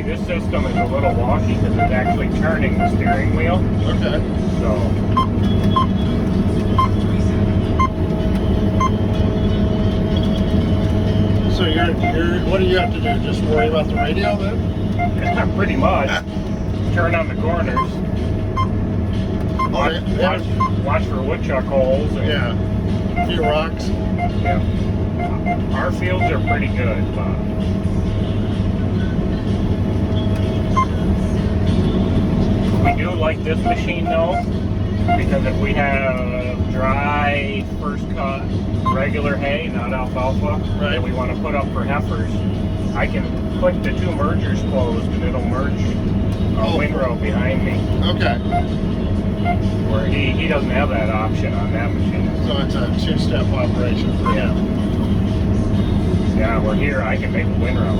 this system is a little wonky because it's actually turning the steering wheel. Okay. So you're what do you have to do? Just worry about the radio then? Pretty much. Turn on the corners. Watch for woodchuck holes. And, yeah. A few rocks. Yeah. Our fields are pretty good. We do like this machine though, because if we have dry first cut regular hay, not alfalfa, right, that we want to put up for heifers, I can click the two mergers closed and it'll merge a windrow behind me. Okay. Where he doesn't have that option on that machine. So it's a two-step operation for him. Yeah, we're here, I can make a windrow.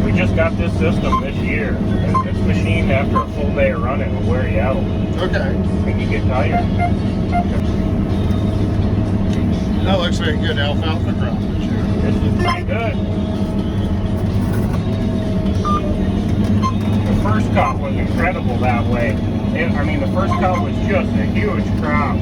We just got this system this year. And this machine, after a full day of running, will wear you out. Okay. And you get tired. That looks like a good alfalfa crop this year. This is pretty good. The first cut was incredible that way. I mean, the first cut was just a huge crop.